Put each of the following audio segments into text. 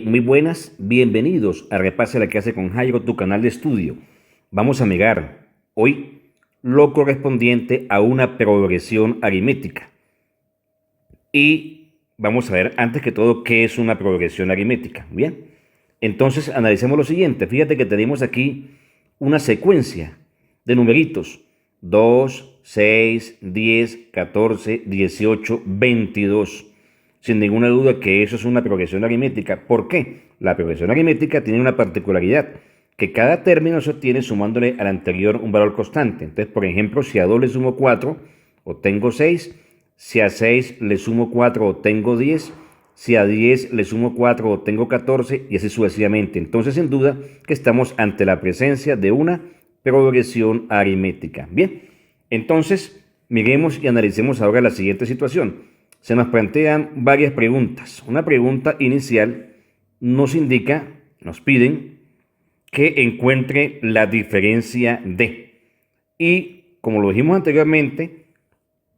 Muy buenas, bienvenidos a Repase la clase con Jairo, tu canal de estudio. Vamos a mirar hoy lo correspondiente a una progresión aritmética. Y vamos a ver antes que todo qué es una progresión aritmética. Bien, entonces analicemos lo siguiente. Fíjate que tenemos aquí una secuencia de numeritos: 2, 6, 10, 14, 18, 22. Sin ninguna duda que eso es una progresión aritmética. ¿Por qué? La progresión aritmética tiene una particularidad, que cada término se obtiene sumándole al anterior un valor constante. Entonces, por ejemplo, si a 2 le sumo 4, obtengo 6. Si a 6 le sumo 4, obtengo 10. Si a 10 le sumo 4, obtengo 14, y así sucesivamente. Entonces, sin duda que estamos ante la presencia de una progresión aritmética. Bien, entonces, miremos y analicemos ahora la siguiente situación. Se nos plantean varias preguntas. Una pregunta inicial nos indica, nos piden que encuentre la diferencia de. Y como lo dijimos anteriormente,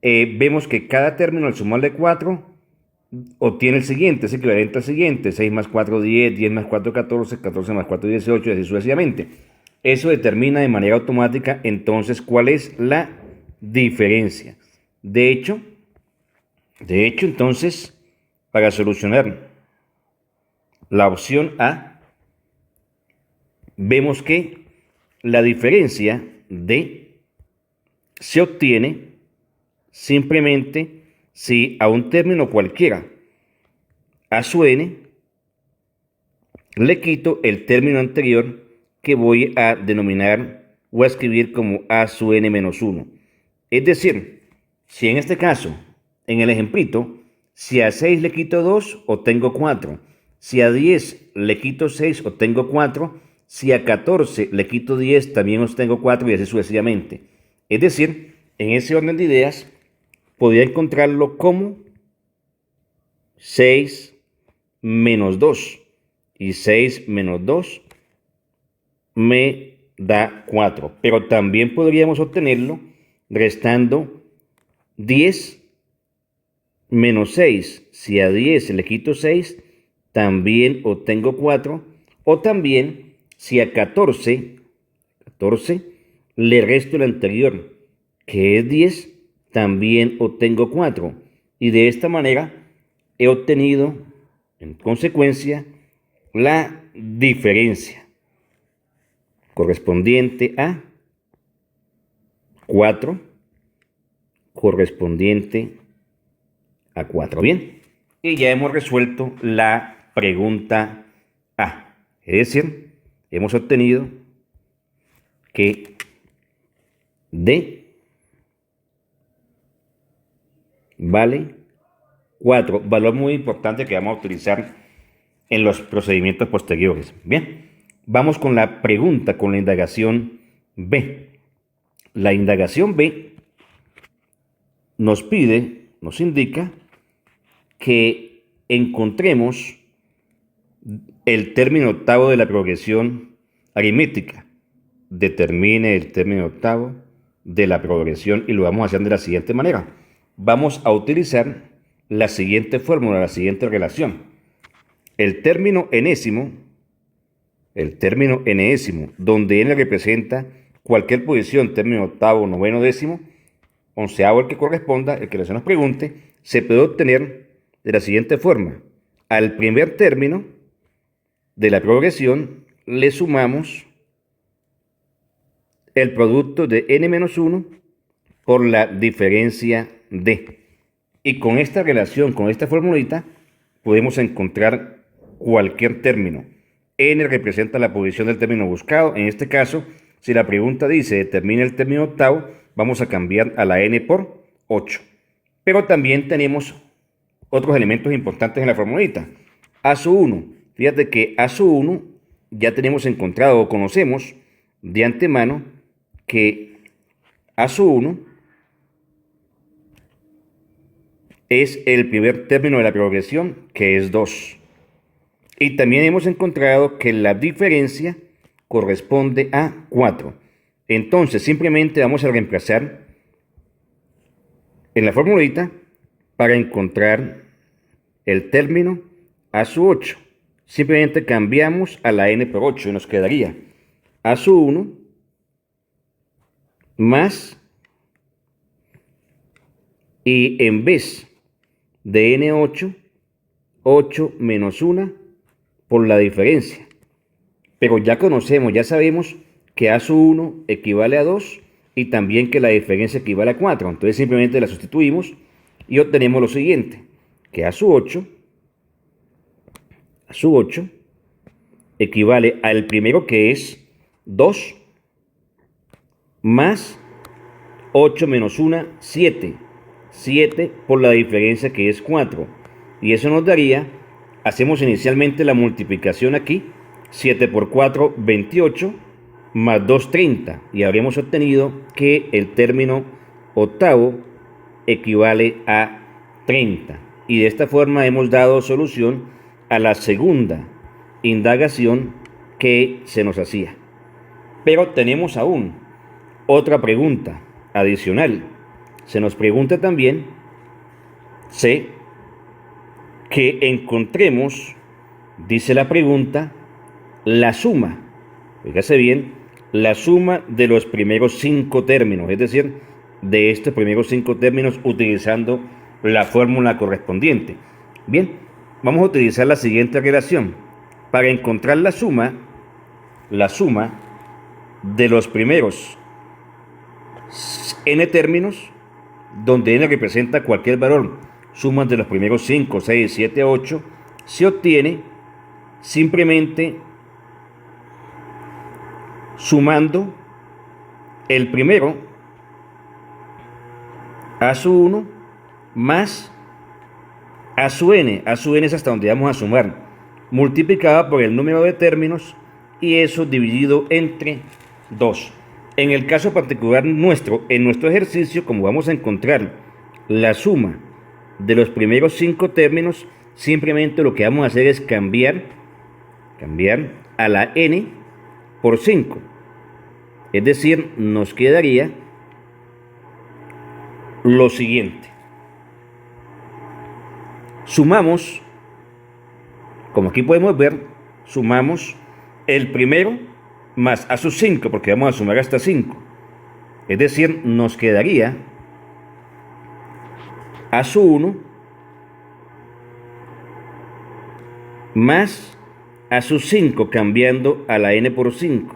vemos que cada término al sumarle 4 obtiene el siguiente, es equivalente al siguiente: 6 más 4, 10, 10 más 4, 14, 14 más 4, 18, y así sucesivamente. Eso determina de manera automática entonces cuál es la diferencia. De hecho, entonces, para solucionar la opción A, vemos que la diferencia de se obtiene simplemente si a un término cualquiera, a su n, le quito el término anterior, que voy a denominar o a escribir como a su n menos 1. Es decir, si en este caso, en el ejemplito, si a 6 le quito 2, obtengo 4. Si a 10 le quito 6, obtengo 4. Si a 14 le quito 10, también obtengo 4, y así sucesivamente. Es decir, en ese orden de ideas, podría encontrarlo como 6 menos 2. Y 6 menos 2 me da 4. Pero también podríamos obtenerlo restando 10 menos 6. Si a 10 le quito 6, también obtengo 4. O también, si a 14 le resto el anterior, que es 10, también obtengo 4. Y de esta manera he obtenido, en consecuencia, la diferencia correspondiente a 4 correspondiente a 4. Bien, y ya hemos resuelto la pregunta A. Es decir, hemos obtenido que D vale 4, valor muy importante que vamos a utilizar en los procedimientos posteriores. Bien, vamos con la pregunta, con la indagación B. La indagación B nos pide, nos indica que encontremos el término octavo de la progresión aritmética. Determine el término octavo de la progresión, y lo vamos a hacer de la siguiente manera. Vamos a utilizar la siguiente fórmula, la siguiente relación. El término enésimo, donde n representa cualquier posición, término octavo, noveno, décimo, onceavo, el que corresponda, el que se nos pregunte, se puede obtener de la siguiente forma. Al primer término de la progresión le sumamos el producto de n-1 por la diferencia d. Y con esta relación, con esta formulita, podemos encontrar cualquier término. N representa la posición del término buscado. En este caso, si la pregunta dice determina el término octavo, vamos a cambiar a la n por 8. Pero también tenemos otros elementos importantes en la formulita. A su 1. Fíjate que a su 1 ya tenemos encontrado o conocemos de antemano que a su 1 es el primer término de la progresión, que es 2. Y también hemos encontrado que la diferencia corresponde a 4. Entonces, simplemente vamos a reemplazar en la formulita para encontrar el término a su 8. simplemente cambiamos a la n por 8 y nos quedaría a sub 1 más, y en vez de n8, 8 menos 1 por la diferencia. Pero ya conocemos, ya sabemos que a sub 1 equivale a 2 y también que la diferencia equivale a 4. Entonces simplemente la sustituimos y obtenemos lo siguiente, que a sub 8 equivale al primero, que es 2, más 8 menos 1, 7. 7 por la diferencia, que es 4. Y eso nos daría, hacemos inicialmente la multiplicación aquí, 7 por 4, 28, más 2, 30. Y habríamos obtenido que el término octavo equivale a 30. Y de esta forma hemos dado solución a la segunda indagación que se nos hacía. Pero tenemos aún otra pregunta adicional. Se nos pregunta también, que encontremos, dice la pregunta, la suma, fíjese bien, la suma de los primeros 5 términos, es decir, de estos primeros 5 términos utilizando la fórmula correspondiente. Bien, vamos a utilizar la siguiente relación. Para encontrar la suma de los primeros n términos, donde n representa cualquier valor, sumas de los primeros 5, 6, 7, 8, se obtiene simplemente sumando el primero a sub 1 más a sub n. A sub n es hasta donde vamos a sumar, multiplicada por el número de términos y eso dividido entre 2. En el caso particular nuestro, en nuestro ejercicio, como vamos a encontrar la suma de los primeros 5 términos, simplemente lo que vamos a hacer es cambiar a la n por 5. Es decir, nos quedaría lo siguiente. Sumamos, como aquí podemos ver, sumamos el primero más a sub 5, porque vamos a sumar hasta 5. Es decir, nos quedaría a sub 1 más a sub 5, cambiando a la n por 5.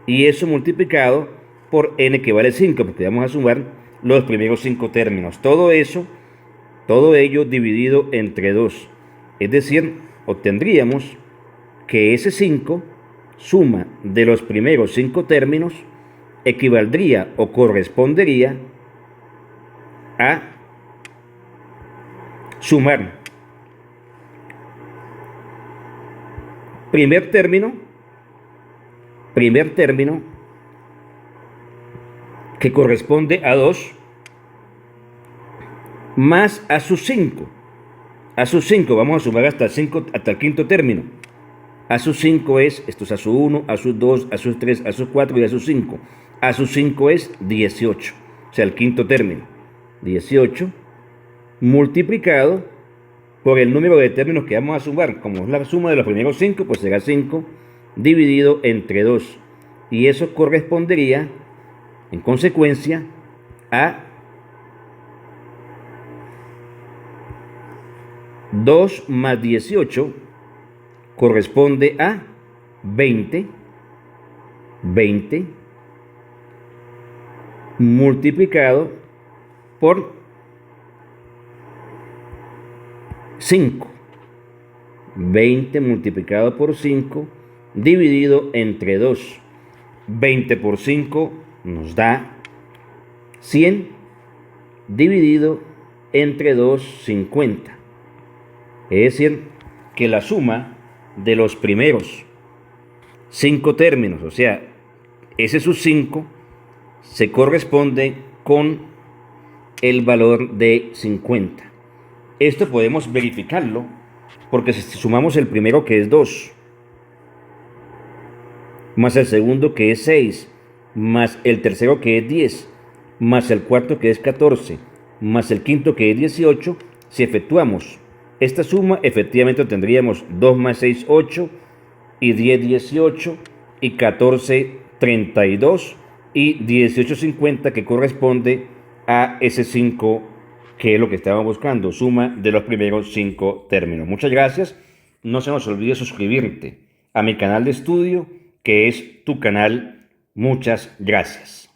Y eso multiplicado por n, que vale 5, porque vamos a sumar los primeros 5 términos. Todo ello dividido entre 2. Es decir, obtendríamos que ese 5, suma de los primeros 5 términos, equivaldría o correspondería a sumar primer término que corresponde a 2 más a sus 5. A sus 5 vamos a sumar hasta el quinto término. A sus 5 es, esto es a su 1, a sus 2, a sus 3, a sus 4 y a sus 5. A sus 5 es 18, o sea, el quinto término. 18 multiplicado por el número de términos que vamos a sumar. Como es la suma de los primeros 5, pues será 5 dividido entre 2. Y eso correspondería, en consecuencia, a 2 más 18 corresponde a 20 multiplicado por 5. 20 multiplicado por 5 dividido entre 2. 20 por 5 nos da 100 dividido entre 2, 50. Es decir, que la suma de los primeros 5 términos, o sea, ese sub 5, se corresponde con el valor de 50. Esto podemos verificarlo porque si sumamos el primero, que es 2, más el segundo, que es 6, más el tercero, que es 10, más el cuarto, que es 14, más el quinto, que es 18, si efectuamos Esta suma efectivamente tendríamos 2 más 6, 8, y 10, 18, y 14, 32, y 18, 50, que corresponde a ese 5, que es lo que estábamos buscando, suma de los primeros 5 términos. Muchas gracias. No se nos olvide suscribirte a mi canal de estudio, que es tu canal. Muchas gracias.